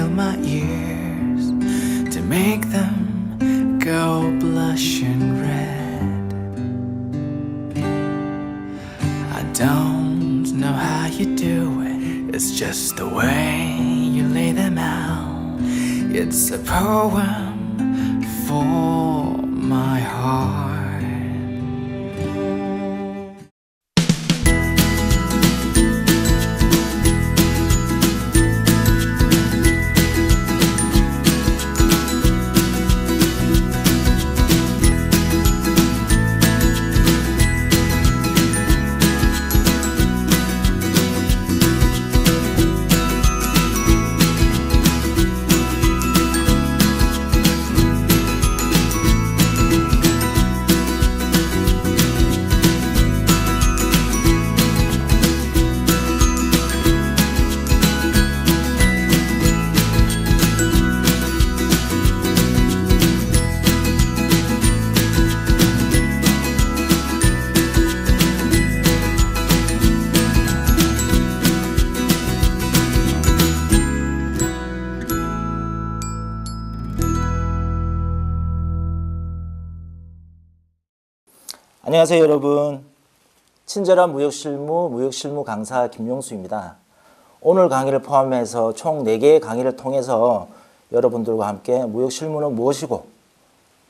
fill my ears to make them go blushing red. I don't know how you do it, it's just the way you lay them out. It's a poem for my heart. 안녕하세요 여러분. 친절한 무역실무, 무역실무 강사 김용수입니다. 오늘 강의를 포함해서 총 4개의 강의를 통해서 여러분들과 함께 무역실무는 무엇이고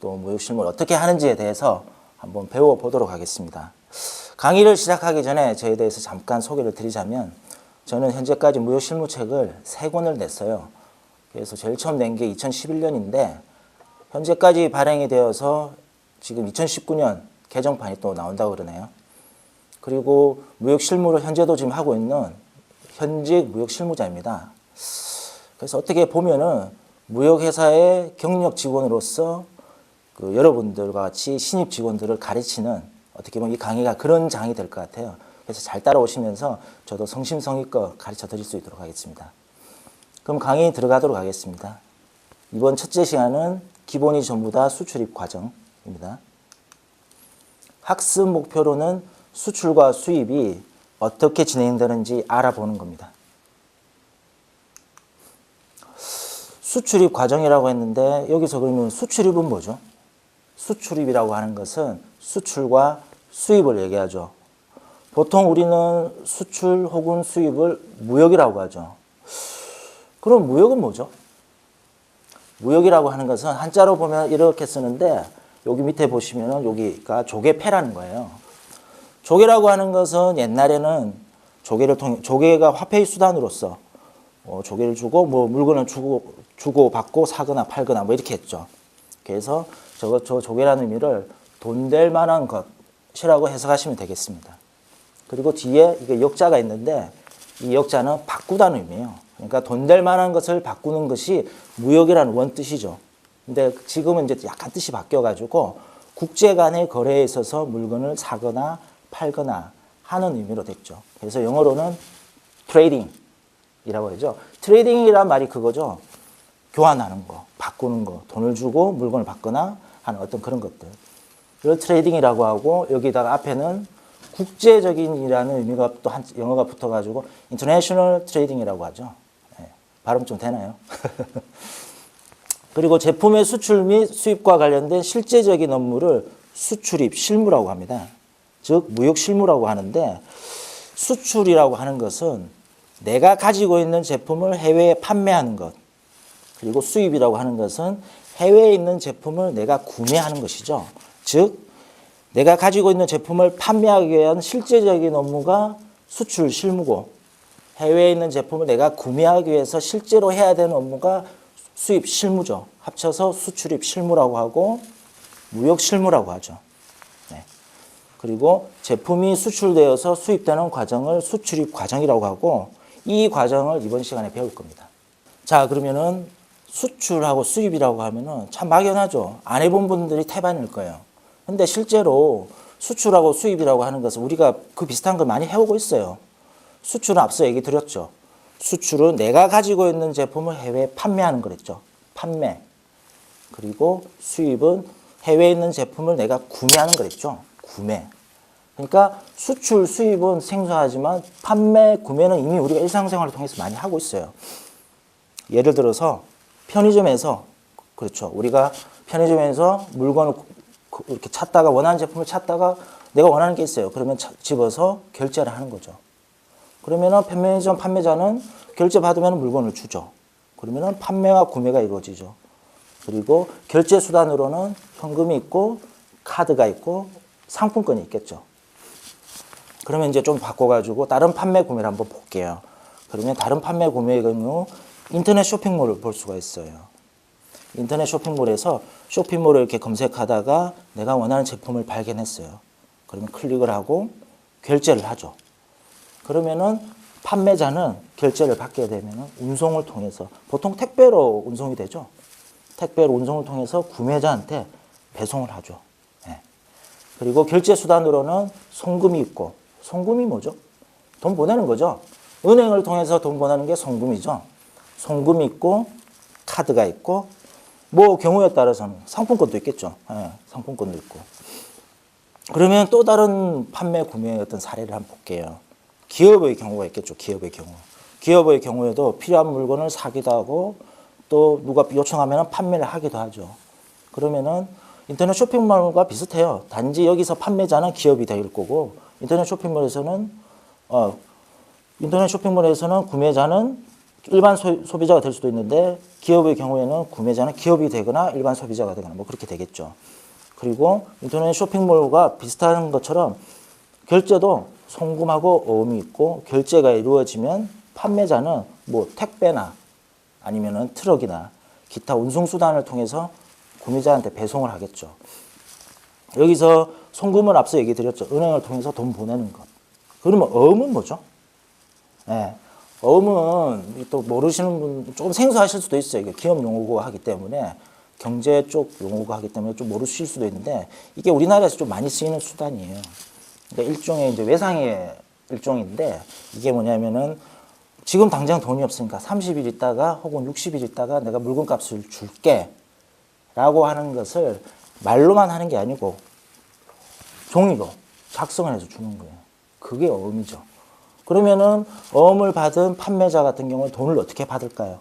또 무역실무를 어떻게 하는지에 대해서 한번 배워보도록 하겠습니다. 강의를 시작하기 전에 저에 대해서 잠깐 소개를 드리자면 저는 현재까지 무역실무 책을 3권을 냈어요. 그래서 제일 처음 낸 게 2011년인데 현재까지 발행이 되어서 지금 2019년 개정판이 또 나온다고 그러네요. 그리고 무역실무를 현재도 지금 하고 있는 현직 무역실무자입니다. 그래서 어떻게 보면은 무역회사의 경력 직원으로서 여러분들과 같이 신입 직원들을 가르치는 어떻게 보면 이 강의가 그런 장이 될 것 같아요. 그래서 잘 따라오시면서 저도 성심성의껏 가르쳐 드릴 수 있도록 하겠습니다. 그럼 강의 들어가도록 하겠습니다. 이번 첫째 시간은 기본이 전부 다 수출입 과정입니다. 학습 목표로는 수출과 수입이 어떻게 진행되는지 알아보는 겁니다. 수출입 과정이라고 했는데 여기서 그러면 수출입은 뭐죠? 수출입이라고 하는 것은 수출과 수입을 얘기하죠. 보통 우리는 수출 혹은 수입을 무역이라고 하죠. 그럼 무역은 뭐죠? 무역이라고 하는 것은 한자로 보면 이렇게 쓰는데 여기 밑에 보시면 여기가 조개패라는 거예요. 조개라고 하는 것은 옛날에는 조개가 화폐의 수단으로서 조개를 주고 물건을 주고 받고 사거나 팔거나 이렇게 했죠. 그래서 저 조개라는 의미를 돈 될 만한 것이라고 해석하시면 되겠습니다. 그리고 뒤에 이게 역자가 있는데 이 역자는 바꾸다는 의미예요. 그러니까 돈 될 만한 것을 바꾸는 것이 무역이라는 원뜻이죠. 근데 지금은 이제 약간 뜻이 바뀌어가지고 국제 간의 거래에 있어서 물건을 사거나 팔거나 하는 의미로 됐죠. 그래서 영어로는 트레이딩이라고 하죠. 트레이딩이란 말이 그거죠. 교환하는 거, 바꾸는 거, 돈을 주고 물건을 받거나 하는 어떤 그런 것들. 이걸 트레이딩이라고 하고 여기다가 앞에는 국제적인이라는 의미가 또 영어가 붙어가지고 인터내셔널 트레이딩이라고 하죠. 네, 발음 좀 되나요? 그리고 제품의 수출 및 수입과 관련된 실제적인 업무를 수출입 실무라고 합니다. 즉 무역실무라고 하는데 수출이라고 하는 것은 내가 가지고 있는 제품을 해외에 판매하는 것, 그리고 수입이라고 하는 것은 해외에 있는 제품을 내가 구매하는 것이죠. 즉 내가 가지고 있는 제품을 판매하기 위한 실제적인 업무가 수출 실무고 해외에 있는 제품을 내가 구매하기 위해서 실제로 해야 되는 업무가 수입 실무죠. 합쳐서 수출입 실무라고 하고 무역 실무라고 하죠. 네. 그리고 제품이 수출되어서 수입되는 과정을 수출입 과정이라고 하고 이 과정을 이번 시간에 배울 겁니다. 자, 그러면은 수출하고 수입이라고 하면은 참 막연하죠. 안 해본 분들이 태반일 거예요. 근데 실제로 수출하고 수입이라고 하는 것은 우리가 그 비슷한 걸 많이 해오고 있어요. 수출은 앞서 얘기 드렸죠. 수출은 내가 가지고 있는 제품을 해외에 판매하는 거랬죠. 판매. 그리고 수입은 해외에 있는 제품을 내가 구매하는 거랬죠. 구매. 그러니까 수출, 수입은 생소하지만 판매, 구매는 이미 우리가 일상생활을 통해서 많이 하고 있어요. 예를 들어서 편의점에서 그렇죠. 우리가 편의점에서 물건을 이렇게 찾다가 원하는 제품을 찾다가 내가 원하는 게 있어요. 그러면 집어서 결제를 하는 거죠. 그러면은 편의점 판매자는 결제 받으면 물건을 주죠. 그러면은 판매와 구매가 이루어지죠. 그리고 결제 수단으로는 현금이 있고 카드가 있고 상품권이 있겠죠. 그러면 이제 좀 바꿔가지고 다른 판매 구매를 한번 볼게요. 그러면 다른 판매 구매의 경우 인터넷 쇼핑몰을 볼 수가 있어요. 인터넷 쇼핑몰에서 쇼핑몰을 이렇게 검색하다가 내가 원하는 제품을 발견했어요. 그러면 클릭을 하고 결제를 하죠. 그러면은 판매자는 결제를 받게 되면 운송을 통해서 보통 택배로 운송이 되죠. 택배로 운송을 통해서 구매자한테 배송을 하죠. 네. 그리고 결제 수단으로는 송금이 있고, 송금이 뭐죠? 돈 보내는 거죠. 은행을 통해서 돈 보내는 게 송금이죠. 송금이 있고 카드가 있고 뭐 경우에 따라서는 상품권도 있겠죠. 네, 상품권도 있고. 그러면 또 다른 판매 구매의 어떤 사례를 한번 볼게요. 기업의 경우가 있겠죠. 기업의 경우. 기업의 경우에도 필요한 물건을 사기도 하고 또 누가 요청하면 판매를 하기도 하죠. 그러면은 인터넷 쇼핑몰과 비슷해요. 단지 여기서 판매자는 기업이 될 거고 인터넷 쇼핑몰에서는 구매자는 일반 소비자가 될 수도 있는데 기업의 경우에는 구매자는 기업이 되거나 일반 소비자가 되거나 뭐 그렇게 되겠죠. 그리고 인터넷 쇼핑몰과 비슷한 것처럼 결제도 송금하고 어음이 있고 결제가 이루어지면 판매자는 뭐 택배나 아니면은 트럭이나 기타 운송수단을 통해서 구매자한테 배송을 하겠죠. 여기서 송금은 앞서 얘기 드렸죠. 은행을 통해서 돈 보내는 것. 그러면 어음은 뭐죠? 네. 어음은 또 모르시는 분 조금 생소하실 수도 있어요. 이게 기업 용어고 하기 때문에 경제 쪽 용어고 하기 때문에 좀 모르실 수도 있는데 이게 우리나라에서 좀 많이 쓰이는 수단이에요. 그러니까 일종의 이제 외상의 일종인데 이게 뭐냐면은 지금 당장 돈이 없으니까 30일 있다가 혹은 60일 있다가 내가 물건값을 줄게 라고 하는 것을 말로만 하는 게 아니고 종이로 작성을 해서 주는 거예요. 그게 어음이죠. 그러면은 어음을 받은 판매자 같은 경우는 돈을 어떻게 받을까요?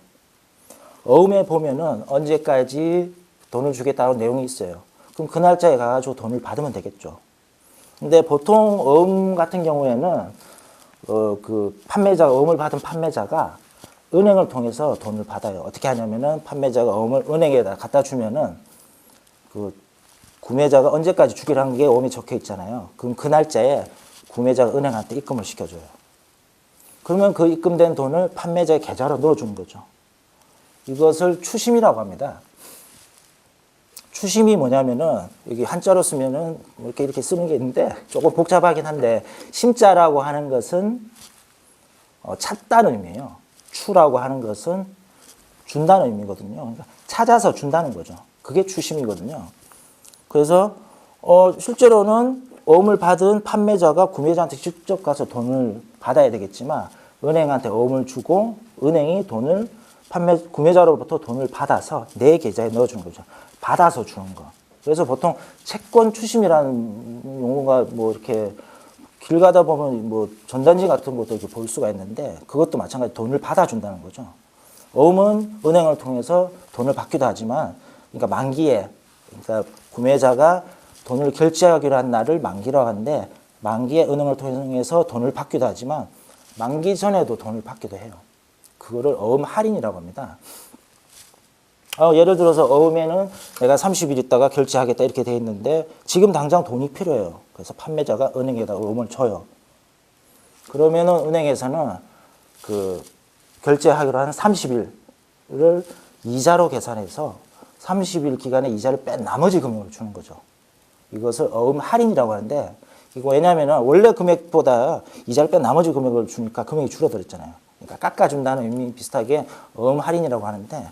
어음에 보면은 언제까지 돈을 주겠다는 내용이 있어요. 그럼 그 날짜에 가가지고 돈을 받으면 되겠죠. 근데 보통 어음 같은 경우에는 그 판매자가 어음을 받은 판매자가 은행을 통해서 돈을 받아요. 어떻게 하냐면은 판매자가 어음을 은행에다 갖다 주면은 그 구매자가 언제까지 주기라는 게 어음에 적혀 있잖아요. 그럼 그 날짜에 구매자가 은행한테 입금을 시켜줘요. 그러면 그 입금된 돈을 판매자의 계좌로 넣어주는 거죠. 이것을 추심이라고 합니다. 추심이 뭐냐면은 여기 한자로 쓰면은 이렇게 쓰는 게 있는데 조금 복잡하긴 한데 심자라고 하는 것은 찾다는 의미예요. 추라고 하는 것은 준다는 의미거든요. 그러니까 찾아서 준다는 거죠. 그게 추심이거든요. 그래서 실제로는 어음을 받은 판매자가 구매자한테 직접 가서 돈을 받아야 되겠지만 은행한테 어음을 주고 은행이 돈을 구매자로부터 돈을 받아서 내 계좌에 넣어주는 거죠. 받아서 주는 거. 그래서 보통 채권 추심이라는 용어가 뭐 이렇게 길 가다 보면 뭐 전단지 같은 것도 이렇게 볼 수가 있는데 그것도 마찬가지 돈을 받아준다는 거죠. 어음은 은행을 통해서 돈을 받기도 하지만 그러니까 만기에 그러니까 구매자가 돈을 결제하기로 한 날을 만기라고 하는데 만기에 은행을 통해서 돈을 받기도 하지만 만기 전에도 돈을 받기도 해요. 그거를 어음 할인이라고 합니다. 예를 들어서 어음에는 내가 30일 있다가 결제하겠다 이렇게 돼 있는데 지금 당장 돈이 필요해요. 그래서 판매자가 은행에다 어음을 줘요. 그러면은 은행에서는 그 결제하기로 한 30일을 이자로 계산해서 30일 기간에 이자를 뺀 나머지 금액을 주는 거죠. 이것을 어음 할인이라고 하는데 이거 왜냐면은 원래 금액보다 이자를 뺀 나머지 금액을 주니까 금액이 줄어들었잖아요. 그러니까 깎아준다는 의미 비슷하게 어음 할인이라고 하는데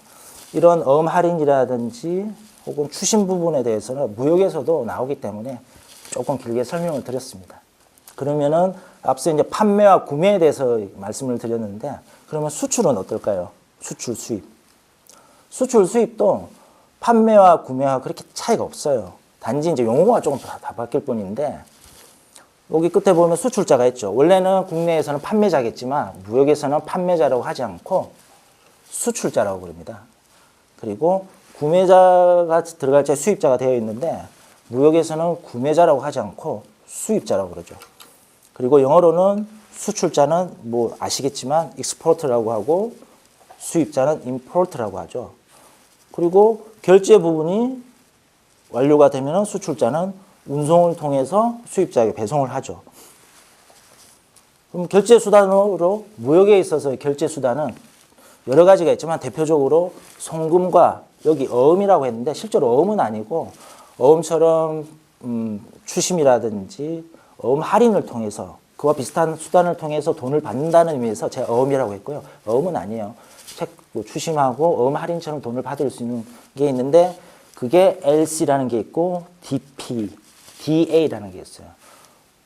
이런 어음 할인이라든지 혹은 추심 부분에 대해서는 무역에서도 나오기 때문에 조금 길게 설명을 드렸습니다. 그러면은 앞서 이제 판매와 구매에 대해서 말씀을 드렸는데 그러면 수출은 어떨까요? 수출 수입. 수출 수입도 판매와 구매와 그렇게 차이가 없어요. 단지 이제 용어가 조금 다 바뀔 뿐인데 여기 끝에 보면 수출자가 있죠. 원래는 국내에서는 판매자겠지만 무역에서는 판매자라고 하지 않고 수출자라고 부릅니다. 그리고 구매자가 들어갈 때 수입자가 되어 있는데 무역에서는 구매자라고 하지 않고 수입자라고 그러죠. 그리고 영어로는 수출자는 뭐 아시겠지만 export라고 하고 수입자는 import라고 하죠. 그리고 결제 부분이 완료가 되면 수출자는 운송을 통해서 수입자에게 배송을 하죠. 그럼 결제 수단으로 무역에 있어서 결제 수단은 여러 가지가 있지만 대표적으로 송금과 여기 어음이라고 했는데 실제로 어음은 아니고 어음처럼 추심이라든지 어음 할인을 통해서 그와 비슷한 수단을 통해서 돈을 받는다는 의미에서 제가 어음이라고 했고요. 어음은 아니에요. 책 추심하고 어음 할인처럼 돈을 받을 수 있는 게 있는데 그게 LC라는 게 있고 DP, DA라는 게 있어요.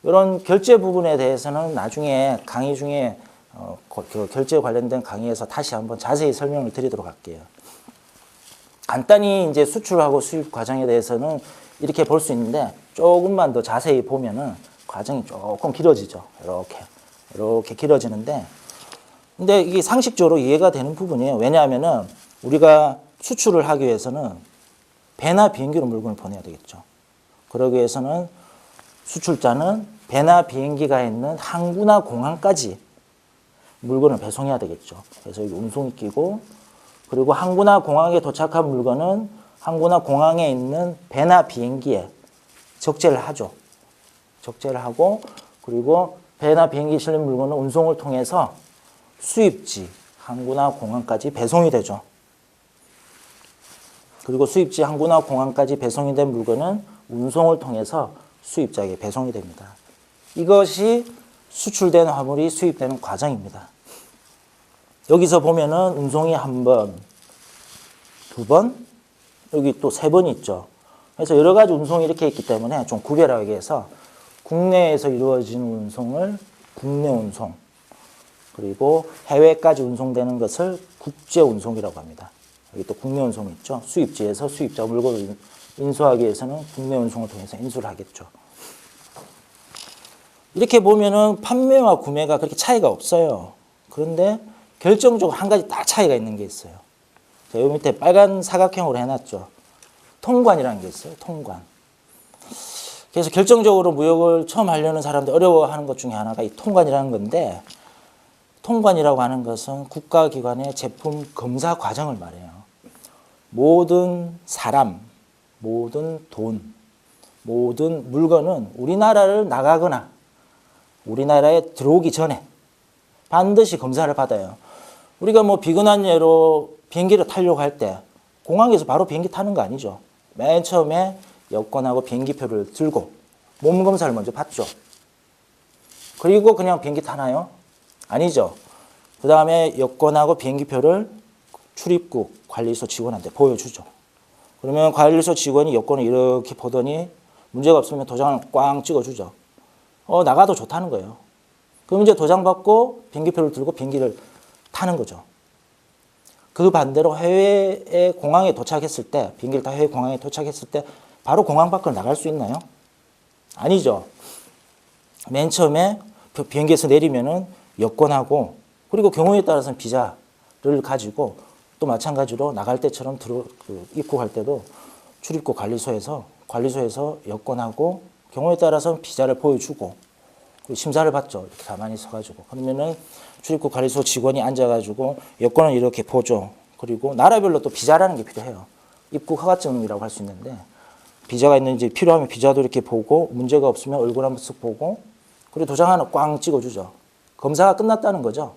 이런 결제 부분에 대해서는 나중에 강의 중에 그 결제 관련된 강의에서 다시 한번 자세히 설명을 드리도록 할게요. 간단히 이제 수출하고 수입 과정에 대해서는 이렇게 볼 수 있는데 조금만 더 자세히 보면은 과정이 조금 길어지죠. 이렇게 길어지는데 근데 이게 상식적으로 이해가 되는 부분이에요. 왜냐하면은 우리가 수출을 하기 위해서는 배나 비행기로 물건을 보내야 되겠죠. 그러기 위해서는 수출자는 배나 비행기가 있는 항구나 공항까지 물건을 배송해야 되겠죠. 그래서 여기 운송이 끼고 그리고 항구나 공항에 도착한 물건은 항구나 공항에 있는 배나 비행기에 적재를 하죠. 적재를 하고 그리고 배나 비행기에 실린 물건은 운송을 통해서 수입지, 항구나 공항까지 배송이 되죠. 그리고 수입지, 항구나 공항까지 배송이 된 물건은 운송을 통해서 수입자에게 배송이 됩니다. 이것이 수출된 화물이 수입되는 과정입니다. 여기서 보면은 운송이 한 번, 두 번, 여기 또 세 번이 있죠. 그래서 여러 가지 운송이 이렇게 있기 때문에 좀 구별하기 위해서 국내에서 이루어지는 운송을 국내 운송, 그리고 해외까지 운송되는 것을 국제 운송이라고 합니다. 여기 또 국내 운송이 있죠. 수입지에서 수입자 물건을 인수하기 위해서는 국내 운송을 통해서 인수를 하겠죠. 이렇게 보면은 판매와 구매가 그렇게 차이가 없어요. 그런데 결정적으로 한 가지 딱 차이가 있는 게 있어요. 자, 여기 밑에 빨간 사각형으로 해놨죠. 통관이라는 게 있어요. 통관. 그래서 결정적으로 무역을 처음 하려는 사람들 어려워하는 것 중에 하나가 이 통관이라는 건데 통관이라고 하는 것은 국가기관의 제품 검사 과정을 말해요. 모든 사람, 모든 돈, 모든 물건은 우리나라를 나가거나 우리나라에 들어오기 전에 반드시 검사를 받아요. 우리가 뭐 비근한 예로 비행기를 타려고 할 때 공항에서 바로 비행기 타는 거 아니죠. 맨 처음에 여권하고 비행기표를 들고 몸 검사를 먼저 받죠. 그리고 그냥 비행기 타나요? 아니죠. 그 다음에 여권하고 비행기표를 출입국 관리소 직원한테 보여주죠. 그러면 관리소 직원이 여권을 이렇게 보더니 문제가 없으면 도장을 꽝 찍어주죠. 나가도 좋다는 거예요. 그럼 이제 도장 받고 비행기표를 들고 비행기를 타는 거죠. 그 반대로 해외에 공항에 도착했을 때, 비행기를 타 해외 공항에 도착했을 때 바로 공항 밖으로 나갈 수 있나요? 아니죠. 맨 처음에 비행기에서 내리면은 여권하고 그리고 경우에 따라서는 비자를 가지고 또 마찬가지로 나갈 때처럼 입국할 때도 출입국 관리소에서 여권하고 경우에 따라서는 비자를 보여주고 심사를 받죠. 이렇게 가만히 서가지고. 그러면은 출입국 관리소 직원이 앉아가지고 여권을 이렇게 보죠. 그리고 나라별로 또 비자라는 게 필요해요. 입국 허가증이라고 할 수 있는데 비자가 있는지 필요하면 비자도 이렇게 보고 문제가 없으면 얼굴 한번 쓱 보고 그리고 도장 하나 꽝 찍어주죠. 검사가 끝났다는 거죠.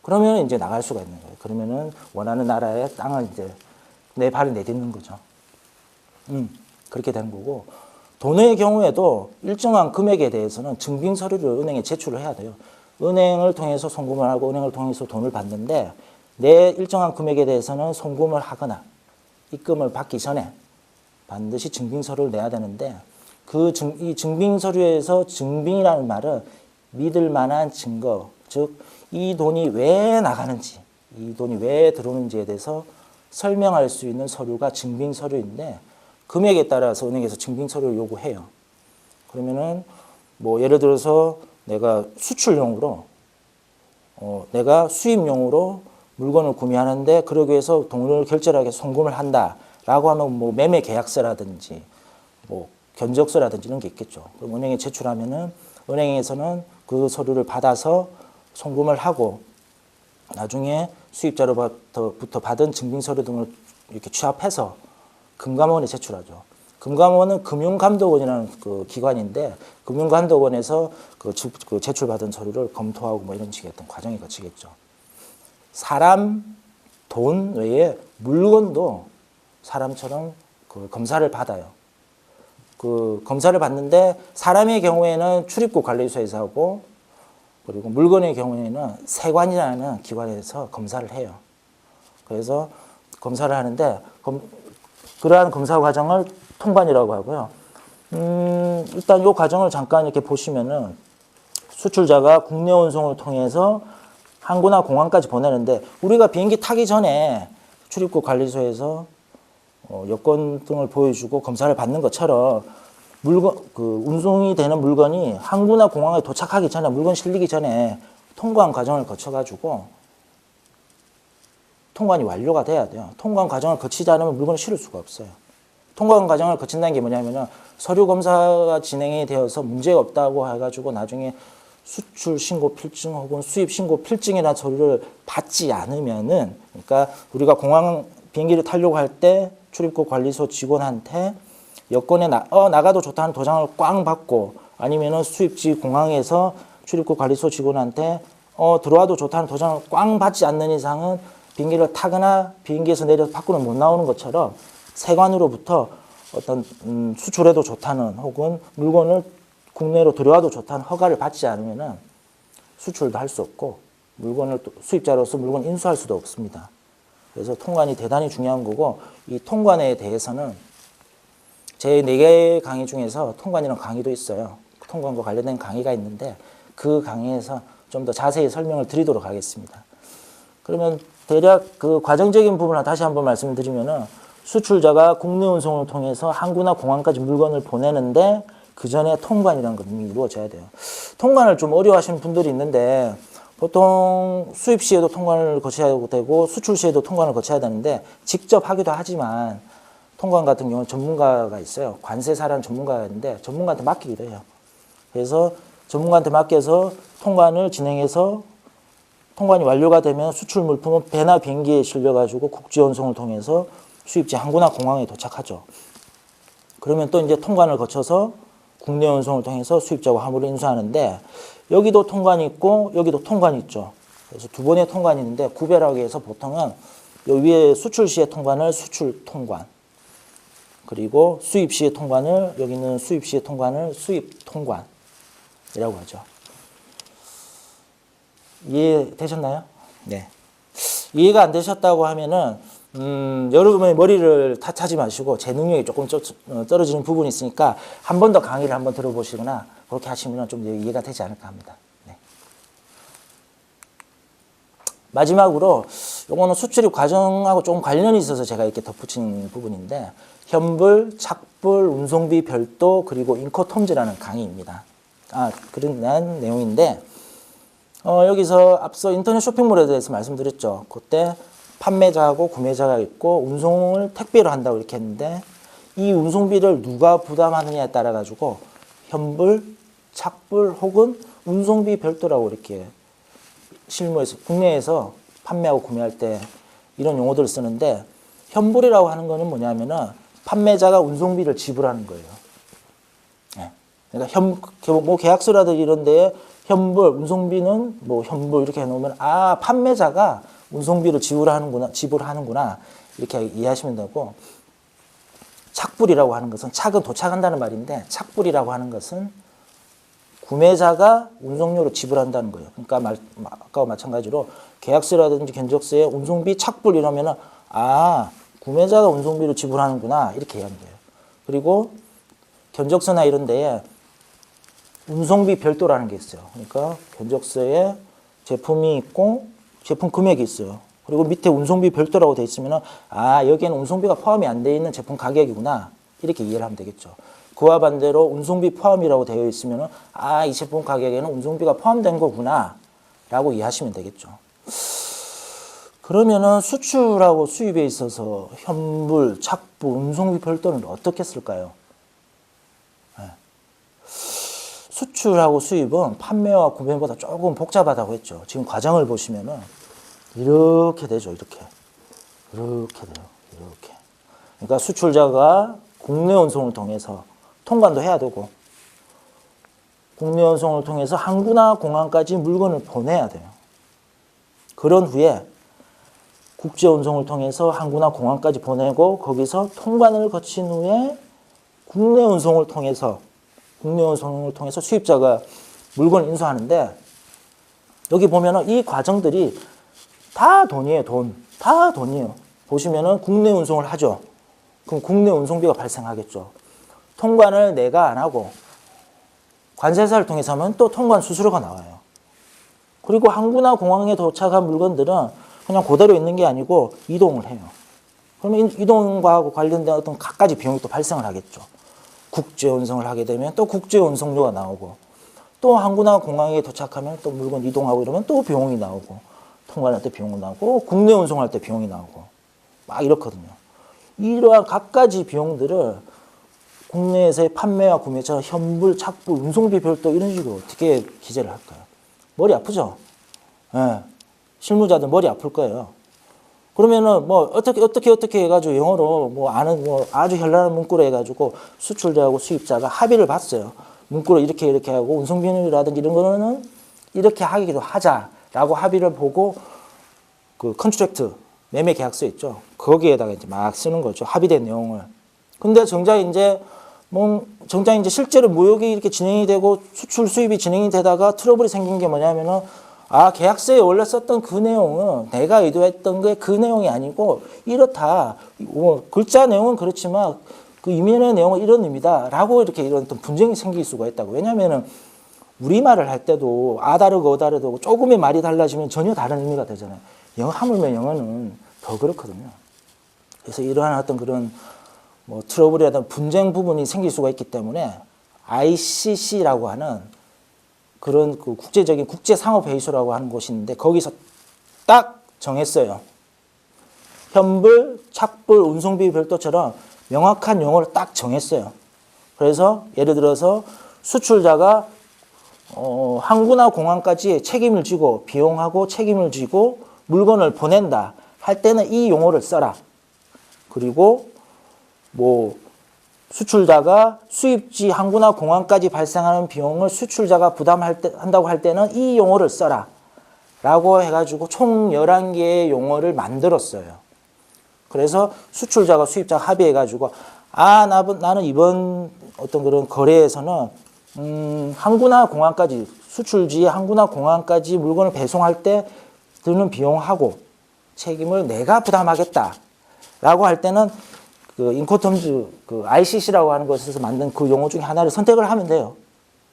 그러면 이제 나갈 수가 있는 거예요. 그러면은 원하는 나라의 땅을 이제 내 발을 내딛는 거죠. 그렇게 되는 거고. 돈의 경우에도 일정한 금액에 대해서는 증빙 서류를 은행에 제출을 해야 돼요. 은행을 통해서 송금을 하고 은행을 통해서 돈을 받는데 내 일정한 금액에 대해서는 송금을 하거나 입금을 받기 전에 반드시 증빙 서류를 내야 되는데 이 증빙 서류에서 증빙이라는 말은 믿을 만한 증거, 즉 이 돈이 왜 나가는지, 이 돈이 왜 들어오는지에 대해서 설명할 수 있는 서류가 증빙 서류인데 금액에 따라서 은행에서 증빙 서류를 요구해요. 그러면은 뭐 예를 들어서 내가 수출용으로 내가 수입용으로 물건을 구매하는데 그러기 위해서 돈을 결제하게 송금을 한다라고 하면 뭐 매매 계약서라든지 뭐 견적서라든지 이런 게 있겠죠. 그럼 은행에 제출하면은 은행에서는 그 서류를 받아서 송금을 하고 나중에 수입자로부터 받은 증빙서류 등을 이렇게 취합해서 금감원에 제출하죠. 금감원은 금융감독원이라는 그 기관인데 금융감독원에서 그 제출받은 서류를 검토하고 뭐 이런 식의 어떤 과정이 거치겠죠. 사람, 돈 외에 물건도 사람처럼 그 검사를 받아요. 그 검사를 받는데 사람의 경우에는 출입국 관리소에서 하고 그리고 물건의 경우에는 세관이라는 기관에서 검사를 해요. 그래서 검사를 하는데 그러한 검사 과정을 통관이라고 하고요. 일단 이 과정을 잠깐 이렇게 보시면은 수출자가 국내 운송을 통해서 항구나 공항까지 보내는데 우리가 비행기 타기 전에 출입국 관리소에서 여권 등을 보여주고 검사를 받는 것처럼 운송이 되는 물건이 항구나 공항에 도착하기 전에 물건 실리기 전에 통관 과정을 거쳐가지고 통관이 완료가 돼야 돼요. 통관 과정을 거치지 않으면 물건을 실을 수가 없어요. 통관 과정을 거친다는 게 뭐냐면은 서류 검사가 진행이 되어서 문제가 없다고 해가지고 나중에 수출 신고 필증 혹은 수입 신고 필증이라는 서류를 받지 않으면은 그러니까 우리가 공항 비행기를 타려고 할 때 출입국 관리소 직원한테 여권에 나가도 좋다는 도장을 꽝 받고 아니면은 수입지 공항에서 출입국 관리소 직원한테 들어와도 좋다는 도장을 꽝 받지 않는 이상은 비행기를 타거나 비행기에서 내려서 밖으로 못 나오는 것처럼 세관으로부터 어떤 수출해도 좋다는 혹은 물건을 국내로 들여와도 좋다는 허가를 받지 않으면은 수출도 할 수 없고 물건을 수입자로서 물건 인수할 수도 없습니다. 그래서 통관이 대단히 중요한 거고 이 통관에 대해서는 제 4개의 강의 중에서 통관이라는 강의도 있어요. 통관과 관련된 강의가 있는데 그 강의에서 좀 더 자세히 설명을 드리도록 하겠습니다. 그러면 대략 그 과정적인 부분을 다시 한번 말씀드리면은 수출자가 국내 운송을 통해서 항구나 공항까지 물건을 보내는데 그 전에 통관이라는 것 이미 이루어져야 돼요. 통관을 좀 어려워하시는 분들이 있는데 보통 수입 시에도 통관을 거쳐야 되고 수출 시에도 통관을 거쳐야 되는데 직접 하기도 하지만 통관 같은 경우는 전문가가 있어요. 관세사라는 전문가가 있는데 전문가한테 맡기기도 해요. 그래서 전문가한테 맡겨서 통관을 진행해서 통관이 완료가 되면 수출 물품은 배나 비행기에 실려가지고 국제 운송을 통해서 수입지 항구나 공항에 도착하죠. 그러면 또 이제 통관을 거쳐서 국내 운송을 통해서 수입자와 화물을 인수하는데 여기도 통관이 있고 여기도 통관이 있죠. 그래서 두 번의 통관이 있는데 구별하기 위해서 보통은 여기 위에 수출 시의 통관을 수출 통관 그리고 수입 시의 통관을 여기는 수입 시의 통관을 수입 통관이라고 하죠. 이해되셨나요? 네. 이해가 안 되셨다고 하면은 여러분의 머리를 탓하지 마시고 제 능력이 조금 떨어지는 부분이 있으니까 한 번 더 강의를 한번 들어보시거나 그렇게 하시면 좀 이해가 되지 않을까 합니다. 네. 마지막으로 요거는 수출입 과정하고 조금 관련이 있어서 제가 이렇게 덧붙인 부분인데 현불, 착불, 운송비 별도 그리고 인코통지라는 강의입니다. 그런 내용인데 여기서 앞서 인터넷 쇼핑몰에 대해서 말씀드렸죠. 그때 판매자하고 구매자가 있고 운송을 택배로 한다고 이렇게 했는데 이 운송비를 누가 부담하느냐에 따라 가지고 현불, 착불 혹은 운송비 별도라고 이렇게 실무에서 국내에서 판매하고 구매할 때 이런 용어들을 쓰는데 현불이라고 하는 거는 뭐냐면은 판매자가 운송비를 지불하는 거예요. 네. 그러니까 뭐 계약서라든지 이런 데에 현불, 운송비는 뭐 현불 이렇게 해놓으면 판매자가 운송비를 지불하는구나 이렇게 이해하시면 되고 착불이라고 하는 것은 착은 도착한다는 말인데 착불이라고 하는 것은 구매자가 운송료를 지불한다는 거예요. 그러니까 아까와 마찬가지로 계약서라든지 견적서에 운송비 착불 이러면은 구매자가 운송비를 지불하는구나 이렇게 이해하면 돼요. 그리고 견적서나 이런 데에 운송비 별도라는 게 있어요. 그러니까 견적서에 제품이 있고 제품 금액이 있어요. 그리고 밑에 운송비 별도라고 되어 있으면 여기에는 운송비가 포함이 안 되어 있는 제품 가격이구나 이렇게 이해를 하면 되겠죠. 그와 반대로 운송비 포함이라고 되어 있으면 이 제품 가격에는 운송비가 포함된 거구나 라고 이해하시면 되겠죠. 그러면은 수출하고 수입에 있어서 현물, 착부, 운송비 별도는 어떻게 쓸까요? 수출하고 수입은 판매와 구매보다 조금 복잡하다고 했죠. 지금 과정을 보시면은 이렇게 되죠. 이렇게 돼요. 이렇게. 그러니까 수출자가 국내 운송을 통해서 통관도 해야 되고 국내 운송을 통해서 항구나 공항까지 물건을 보내야 돼요. 그런 후에 국제 운송을 통해서 항구나 공항까지 보내고 거기서 통관을 거친 후에 국내 운송을 통해서 수입자가 물건을 인수하는데 여기 보면은 이 과정들이 다 돈이에요. 다 돈이에요. 보시면은 국내 운송을 하죠. 그럼 국내 운송비가 발생하겠죠. 통관을 내가 안 하고 관세사를 통해서 하면 또 통관 수수료가 나와요. 그리고 항구나 공항에 도착한 물건들은 그냥 그대로 있는 게 아니고 이동을 해요. 그러면 이동과 관련된 어떤 갖가지 비용이 또 발생을 하겠죠. 국제 운송을 하게 되면 또 국제 운송료가 나오고 또 항구나 공항에 도착하면 또 물건 이동하고 이러면 또 비용이 나오고 통관할 때 비용이 나오고 국내 운송할 때 비용이 나오고 막 이렇거든요. 이러한 갖가지 비용들을 국내에서의 판매와 구매처럼 현물, 착부, 운송비 별도 이런 식으로 어떻게 기재를 할까요? 머리 아프죠? 예. 실무자들 머리 아플 거예요. 그러면은 뭐 어떻게 해가지고 영어로 뭐 아는 뭐 아주 현란한 문구로 해가지고 수출자하고 수입자가 합의를 봤어요. 문구로 이렇게 하고 운송비용이라든지 이런 거는 이렇게 하기로 하자라고 합의를 보고 그 컨트랙트 매매 계약서 있죠. 거기에다가 이제 막 쓰는 거죠. 합의된 내용을. 근데 정작 이제 실제로 무역이 이렇게 진행이 되고 수출 수입이 진행이 되다가 트러블이 생긴 게 뭐냐면은 계약서에 원래 썼던 그 내용은 내가 의도했던 게 그 내용이 아니고 이렇다. 글자 내용은 그렇지만 그 이면의 내용은 이런 의미다. 라고 이렇게 이런 어떤 분쟁이 생길 수가 있다고. 왜냐면은 우리말을 할 때도 다르고 다르고 조금의 말이 달라지면 전혀 다른 의미가 되잖아요. 하물며 영어는 더 그렇거든요. 그래서 이러한 어떤 그런 뭐 트러블이라든 분쟁 부분이 생길 수가 있기 때문에 ICC라고 하는 그런 그 국제적인 국제상업회의소라고 하는 곳이 있는데 거기서 딱 정했어요. 현불, 착불, 운송비 별도처럼 명확한 용어를 딱 정했어요. 그래서 예를 들어서 수출자가 항구나 공항까지 책임을 지고 비용하고 책임을 지고 물건을 보낸다 할 때는 이 용어를 써라. 그리고 뭐 수출자가 수입지 항구나 공항까지 발생하는 비용을 수출자가 한다고 할 때는 이 용어를 써라. 라고 해가지고 총 11개의 용어를 만들었어요. 그래서 수출자가 수입자가 합의해가지고 나는 이번 어떤 그런 거래에서는 항구나 공항까지 수출지 항구나 공항까지 물건을 배송할 때 드는 비용하고 책임을 내가 부담하겠다. 라고 할 때는 그 인코텀즈 그 ICC라고 하는 것에서 만든 그 용어 중에 하나를 선택을 하면 돼요.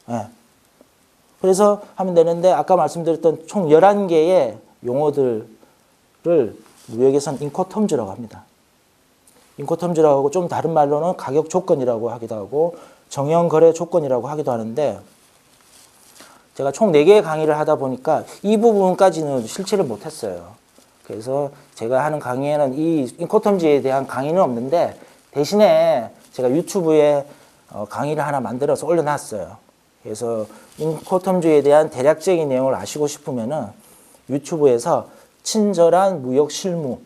예. 그래서 하면 되는데 아까 말씀드렸던 총 11개의 용어들을 무역에서는 인코텀즈라고 합니다. 인코텀즈라고 하고 좀 다른 말로는 가격 조건이라고 하기도 하고 정형 거래 조건이라고 하기도 하는데 제가 총 4개의 강의를 하다 보니까 이 부분까지는 실체를 못했어요. 그래서 제가 하는 강의에는 이 인코텀즈에 대한 강의는 없는데 대신에 제가 유튜브에 강의를 하나 만들어서 올려놨어요. 그래서 인코텀즈에 대한 대략적인 내용을 아시고 싶으면은 유튜브에서 친절한 무역 실무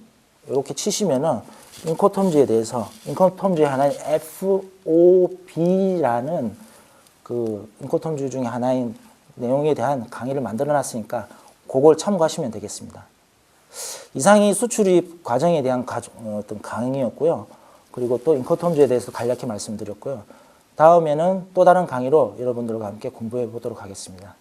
이렇게 치시면은 인코텀즈에 대해서 인코텀즈의 하나인 FOB라는 그 인코텀즈 중에 하나인 내용에 대한 강의를 만들어 놨으니까 그걸 참고하시면 되겠습니다. 이상이 수출입 과정에 대한 어떤 강의였고요. 그리고 또 인코텀즈에 대해서 간략히 말씀드렸고요. 다음에는 또 다른 강의로 여러분들과 함께 공부해 보도록 하겠습니다.